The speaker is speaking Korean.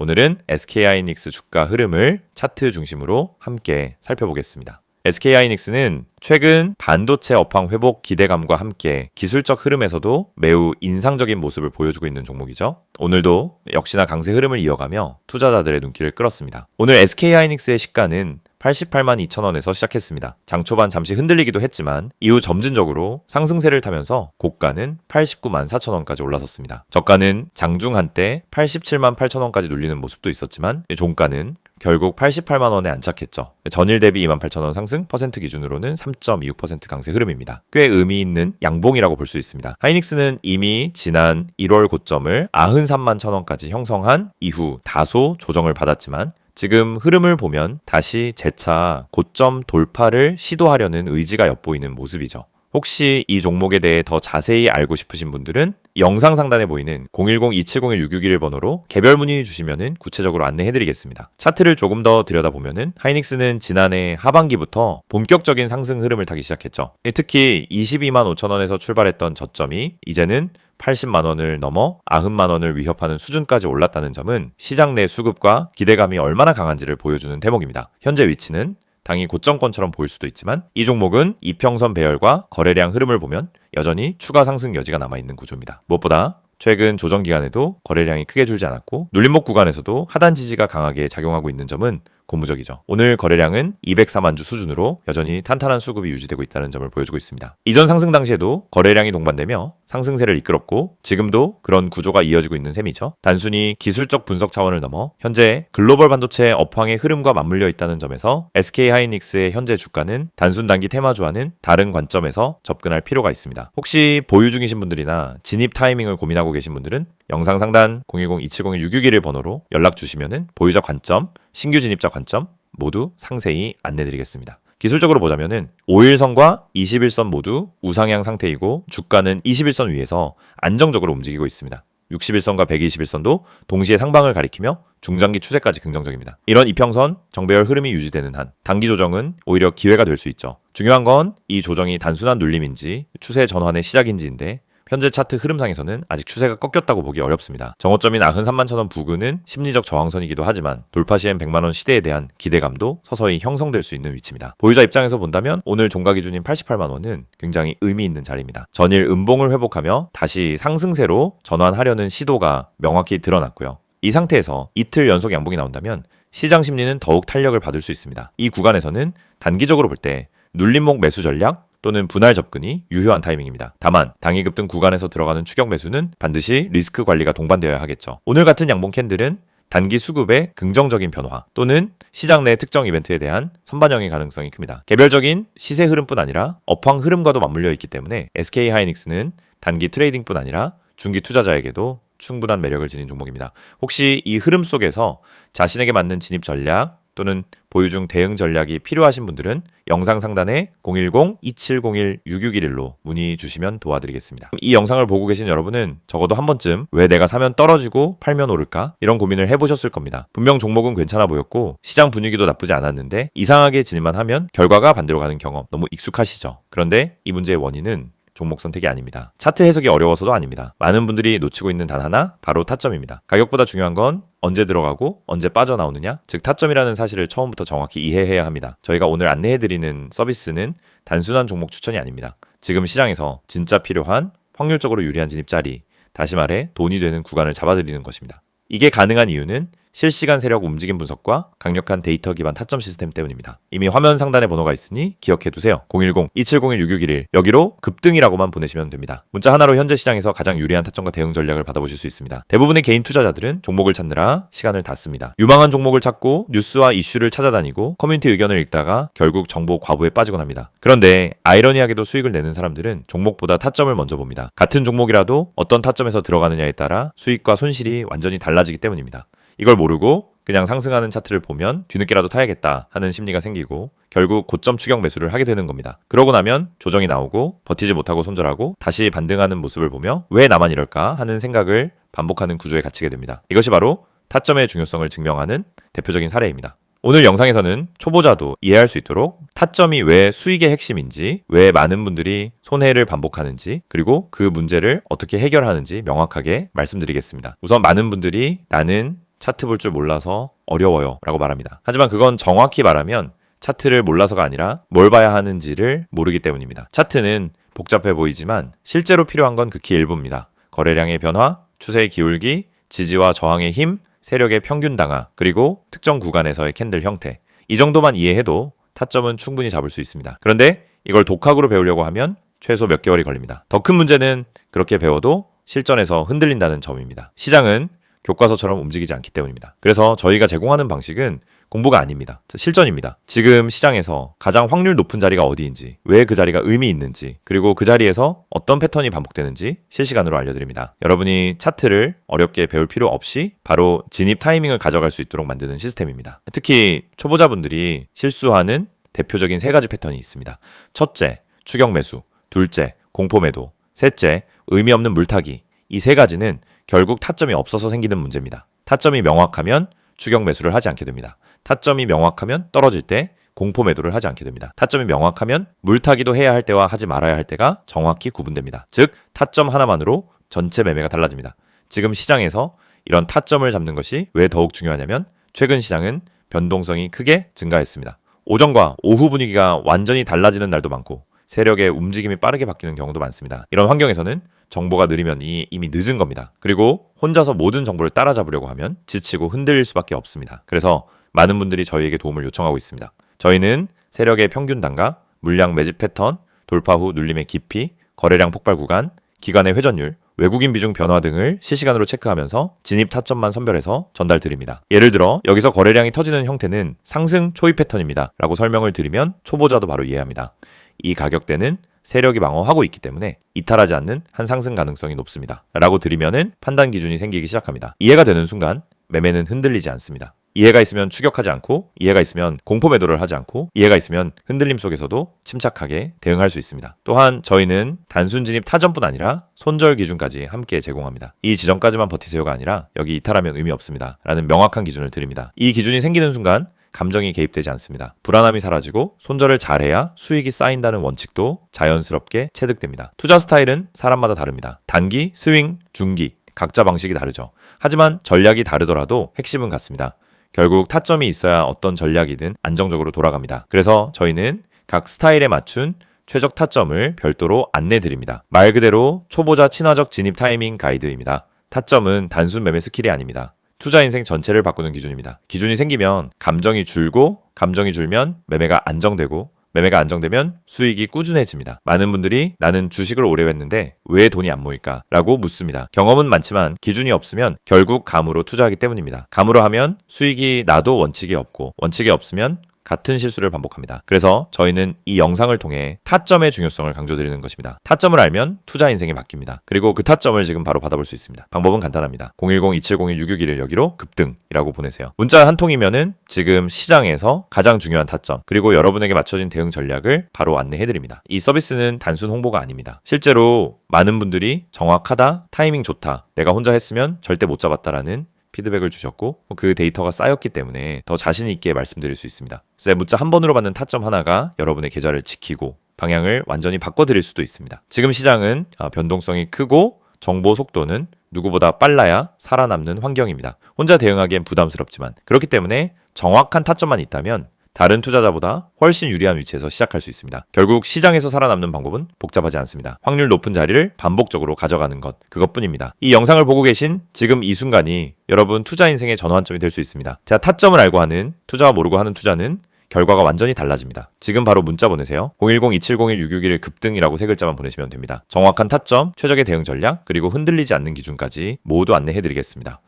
오늘은 SK하이닉스 주가 흐름을 차트 중심으로 함께 살펴보겠습니다. SK하이닉스는 최근 반도체 업황 회복 기대감과 함께 기술적 흐름에서도 매우 인상적인 모습을 보여주고 있는 종목이죠. 오늘도 역시나 강세 흐름을 이어가며 투자자들의 눈길을 끌었습니다. 오늘 SK하이닉스의 시가는 88만 2천원에서 시작했습니다. 장 초반 잠시 흔들리기도 했지만 이후 점진적으로 상승세를 타면서 고가는 89만 4천원까지 올라섰습니다. 저가는 장중 한때 87만 8천원까지 눌리는 모습도 있었지만 종가는 결국 88만원에 안착했죠. 전일 대비 2만 8천원 상승, 퍼센트 기준으로는 3.26% 강세 흐름입니다. 꽤 의미 있는 양봉이라고 볼 수 있습니다. 하이닉스는 이미 지난 1월 고점을 93만 천원까지 형성한 이후 다소 조정을 받았지만 지금 흐름을 보면 다시 재차 고점 돌파를 시도하려는 의지가 엿보이는 모습이죠. 혹시 이 종목에 대해 더 자세히 알고 싶으신 분들은 영상 상단에 보이는 010-2701-661 번호로 개별 문의 주시면 구체적으로 안내해드리겠습니다. 차트를 조금 더 들여다보면 하이닉스는 지난해 하반기부터 본격적인 상승 흐름을 타기 시작했죠. 특히 22만 5천원에서 출발했던 저점이 이제는 80만원을 넘어 90만원을 위협하는 수준까지 올랐다는 점은 시장 내 수급과 기대감이 얼마나 강한지를 보여주는 대목입니다. 현재 위치는 당이 고점권처럼 보일 수도 있지만 이 종목은 이평선 배열과 거래량 흐름을 보면 여전히 추가 상승 여지가 남아있는 구조입니다. 무엇보다 최근 조정 기간에도 거래량이 크게 줄지 않았고 눌림목 구간에서도 하단 지지가 강하게 작용하고 있는 점은 고무적이죠. 오늘 거래량은 204만 주 수준으로 여전히 탄탄한 수급이 유지되고 있다는 점을 보여주고 있습니다. 이전 상승 당시에도 거래량이 동반되며 상승세를 이끌었고 지금도 그런 구조가 이어지고 있는 셈이죠. 단순히 기술적 분석 차원을 넘어 현재 글로벌 반도체 업황의 흐름과 맞물려 있다는 점에서 SK하이닉스의 현재 주가는 단순 단기 테마주와는 다른 관점에서 접근할 필요가 있습니다. 혹시 보유 중이신 분들이나 진입 타이밍을 고민하고 계신 분들은 영상 상단 010-2701-661 번호로 연락 주시면 보유자 관점, 신규 진입자 관점 모두 상세히 안내드리겠습니다. 기술적으로 보자면은 5일선과 21선 모두 우상향 상태이고 주가는 21선 위에서 안정적으로 움직이고 있습니다. 61선과 121선도 동시에 상방을 가리키며 중장기 추세까지 긍정적입니다. 이런 이평선 정배열 흐름이 유지되는 한 단기 조정은 오히려 기회가 될 수 있죠. 중요한 건 이 조정이 단순한 눌림인지 추세 전환의 시작인지인데 현재 차트 흐름상에서는 아직 추세가 꺾였다고 보기 어렵습니다. 정오점인 93만 천원 부근은 심리적 저항선이기도 하지만 돌파 시엔 100만원 시대에 대한 기대감도 서서히 형성될 수 있는 위치입니다. 보유자 입장에서 본다면 오늘 종가 기준인 88만원은 굉장히 의미 있는 자리입니다. 전일 음봉을 회복하며 다시 상승세로 전환하려는 시도가 명확히 드러났고요. 이 상태에서 이틀 연속 양봉이 나온다면 시장 심리는 더욱 탄력을 받을 수 있습니다. 이 구간에서는 단기적으로 볼 때 눌림목 매수 전략 또는 분할 접근이 유효한 타이밍입니다. 다만 당이 급등 구간에서 들어가는 추격 매수는 반드시 리스크 관리가 동반되어야 하겠죠. 오늘 같은 양봉 캔들은 단기 수급의 긍정적인 변화 또는 시장 내 특정 이벤트에 대한 선반영의 가능성이 큽니다. 개별적인 시세 흐름뿐 아니라 업황 흐름과도 맞물려 있기 때문에 SK하이닉스는 단기 트레이딩뿐 아니라 중기 투자자에게도 충분한 매력을 지닌 종목입니다. 혹시 이 흐름 속에서 자신에게 맞는 진입 전략 또는 보유 중 대응 전략이 필요하신 분들은 영상 상단에 010-2701-661로 문의 주시면 도와드리겠습니다. 이 영상을 보고 계신 여러분은 적어도 한 번쯤 왜 내가 사면 떨어지고 팔면 오를까? 이런 고민을 해보셨을 겁니다. 분명 종목은 괜찮아 보였고 시장 분위기도 나쁘지 않았는데 이상하게 진입만 하면 결과가 반대로 가는 경험 너무 익숙하시죠? 그런데 이 문제의 원인은 종목 선택이 아닙니다. 차트 해석이 어려워서도 아닙니다. 많은 분들이 놓치고 있는 단 하나, 바로 타점입니다. 가격보다 중요한 건 언제 들어가고 언제 빠져나오느냐, 즉 타점이라는 사실을 처음부터 정확히 이해해야 합니다. 저희가 오늘 안내해드리는 서비스는 단순한 종목 추천이 아닙니다. 지금 시장에서 진짜 필요한 확률적으로 유리한 진입 자리, 다시 말해 돈이 되는 구간을 잡아드리는 것입니다. 이게 가능한 이유는 실시간 세력 움직임 분석과 강력한 데이터 기반 타점 시스템 때문입니다. 이미 화면 상단에 번호가 있으니 기억해두세요. 010-2701-6611 여기로 급등이라고만 보내시면 됩니다. 문자 하나로 현재 시장에서 가장 유리한 타점과 대응 전략을 받아보실 수 있습니다. 대부분의 개인 투자자들은 종목을 찾느라 시간을 다 씁니다. 유망한 종목을 찾고 뉴스와 이슈를 찾아다니고 커뮤니티 의견을 읽다가 결국 정보 과부에 빠지곤 합니다. 그런데 아이러니하게도 수익을 내는 사람들은 종목보다 타점을 먼저 봅니다. 같은 종목이라도 어떤 타점에서 들어가느냐에 따라 수익과 손실이 완전히 달라지기 때문입니다. 이걸 모르고 그냥 상승하는 차트를 보면 뒤늦게라도 타야겠다 하는 심리가 생기고 결국 고점 추격 매수를 하게 되는 겁니다. 그러고 나면 조정이 나오고 버티지 못하고 손절하고 다시 반등하는 모습을 보며 왜 나만 이럴까 하는 생각을 반복하는 구조에 갇히게 됩니다. 이것이 바로 타점의 중요성을 증명하는 대표적인 사례입니다. 오늘 영상에서는 초보자도 이해할 수 있도록 타점이 왜 수익의 핵심인지, 왜 많은 분들이 손해를 반복하는지, 그리고 그 문제를 어떻게 해결하는지 명확하게 말씀드리겠습니다. 우선 많은 분들이 나는 차트 볼 줄 몰라서 어려워요 라고 말합니다. 하지만 그건 정확히 말하면 차트를 몰라서가 아니라 뭘 봐야 하는지를 모르기 때문입니다. 차트는 복잡해 보이지만 실제로 필요한 건 극히 일부입니다. 거래량의 변화, 추세의 기울기, 지지와 저항의 힘, 세력의 평균 당하, 그리고 특정 구간에서의 캔들 형태. 이 정도만 이해해도 타점은 충분히 잡을 수 있습니다. 그런데 이걸 독학으로 배우려고 하면 최소 몇 개월이 걸립니다. 더 큰 문제는 그렇게 배워도 실전에서 흔들린다는 점입니다. 시장은 교과서처럼 움직이지 않기 때문입니다. 그래서 저희가 제공하는 방식은 공부가 아닙니다. 실전입니다. 지금 시장에서 가장 확률 높은 자리가 어디인지, 왜 그 자리가 의미 있는지, 그리고 그 자리에서 어떤 패턴이 반복되는지 실시간으로 알려드립니다. 여러분이 차트를 어렵게 배울 필요 없이 바로 진입 타이밍을 가져갈 수 있도록 만드는 시스템입니다. 특히 초보자분들이 실수하는 대표적인 3가지 패턴이 있습니다. 첫째, 추격 매수. 둘째, 공포 매도. 셋째, 의미 없는 물타기. 이 3가지는 결국 타점이 없어서 생기는 문제입니다. 타점이 명확하면 추격 매수를 하지 않게 됩니다. 타점이 명확하면 떨어질 때 공포 매도를 하지 않게 됩니다. 타점이 명확하면 물타기도 해야 할 때와 하지 말아야 할 때가 정확히 구분됩니다. 즉, 타점 하나만으로 전체 매매가 달라집니다. 지금 시장에서 이런 타점을 잡는 것이 왜 더욱 중요하냐면 최근 시장은 변동성이 크게 증가했습니다. 오전과 오후 분위기가 완전히 달라지는 날도 많고 세력의 움직임이 빠르게 바뀌는 경우도 많습니다. 이런 환경에서는 정보가 느리면 이미 늦은 겁니다. 그리고 혼자서 모든 정보를 따라잡으려고 하면 지치고 흔들릴 수밖에 없습니다. 그래서 많은 분들이 저희에게 도움을 요청하고 있습니다. 저희는 세력의 평균 단가, 물량 매집 패턴, 돌파 후 눌림의 깊이, 거래량 폭발 구간, 기간의 회전율, 외국인 비중 변화 등을 실시간으로 체크하면서 진입 타점만 선별해서 전달 드립니다. 예를 들어 여기서 거래량이 터지는 형태는 상승 초입 패턴입니다 라고 설명을 드리면 초보자도 바로 이해합니다. 이 가격대는 세력이 방어하고 있기 때문에 이탈하지 않는 한 상승 가능성이 높습니다 라고 드리면은 판단 기준이 생기기 시작합니다. 이해가 되는 순간 매매는 흔들리지 않습니다. 이해가 있으면 추격하지 않고, 이해가 있으면 공포 매도를 하지 않고, 이해가 있으면 흔들림 속에서도 침착하게 대응할 수 있습니다. 또한 저희는 단순 진입 타점뿐 아니라 손절 기준까지 함께 제공합니다. 이 지점까지만 버티세요가 아니라 여기 이탈하면 의미 없습니다 라는 명확한 기준을 드립니다. 이 기준이 생기는 순간 감정이 개입되지 않습니다. 불안함이 사라지고 손절을 잘해야 수익이 쌓인다는 원칙도 자연스럽게 체득됩니다. 투자 스타일은 사람마다 다릅니다. 단기, 스윙, 중기 각자 방식이 다르죠. 하지만 전략이 다르더라도 핵심은 같습니다. 결국 타점이 있어야 어떤 전략이든 안정적으로 돌아갑니다. 그래서 저희는 각 스타일에 맞춘 최적 타점을 별도로 안내드립니다. 말 그대로 초보자 친화적 진입 타이밍 가이드입니다. 타점은 단순 매매 스킬이 아닙니다. 투자 인생 전체를 바꾸는 기준입니다. 기준이 생기면 감정이 줄고, 감정이 줄면 매매가 안정되고, 매매가 안정되면 수익이 꾸준해집니다. 많은 분들이 나는 주식을 오래 했는데 왜 돈이 안 모일까? 라고 묻습니다. 경험은 많지만 기준이 없으면 결국 감으로 투자하기 때문입니다. 감으로 하면 수익이 나도 원칙이 없고, 원칙이 없으면 같은 실수를 반복합니다. 그래서 저희는 이 영상을 통해 타점의 중요성을 강조드리는 것입니다. 타점을 알면 투자 인생이 바뀝니다. 그리고 그 타점을 지금 바로 받아볼 수 있습니다. 방법은 간단합니다. 010-2701-661을 여기로 급등이라고 보내세요. 문자 한 통이면은 지금 시장에서 가장 중요한 타점, 그리고 여러분에게 맞춰진 대응 전략을 바로 안내해드립니다. 이 서비스는 단순 홍보가 아닙니다. 실제로 많은 분들이 정확하다, 타이밍 좋다, 내가 혼자 했으면 절대 못 잡았다라는 피드백을 주셨고 그 데이터가 쌓였기 때문에 더 자신 있게 말씀드릴 수 있습니다. 그래서 문자 한 번으로 받는 타점 하나가 여러분의 계좌를 지키고 방향을 완전히 바꿔드릴 수도 있습니다. 지금 시장은 변동성이 크고 정보 속도는 누구보다 빨라야 살아남는 환경입니다. 혼자 대응하기엔 부담스럽지만 그렇기 때문에 정확한 타점만 있다면 다른 투자자보다 훨씬 유리한 위치에서 시작할 수 있습니다. 결국 시장에서 살아남는 방법은 복잡하지 않습니다. 확률 높은 자리를 반복적으로 가져가는 것, 그것뿐입니다. 이 영상을 보고 계신 지금 이 순간이 여러분 투자 인생의 전환점이 될 수 있습니다. 자, 타점을 알고 하는, 투자와 모르고 하는 투자는 결과가 완전히 달라집니다. 지금 바로 문자 보내세요. 010-2701-661 급등이라고 3글자만 보내시면 됩니다. 정확한 타점, 최적의 대응 전략, 그리고 흔들리지 않는 기준까지 모두 안내해드리겠습니다.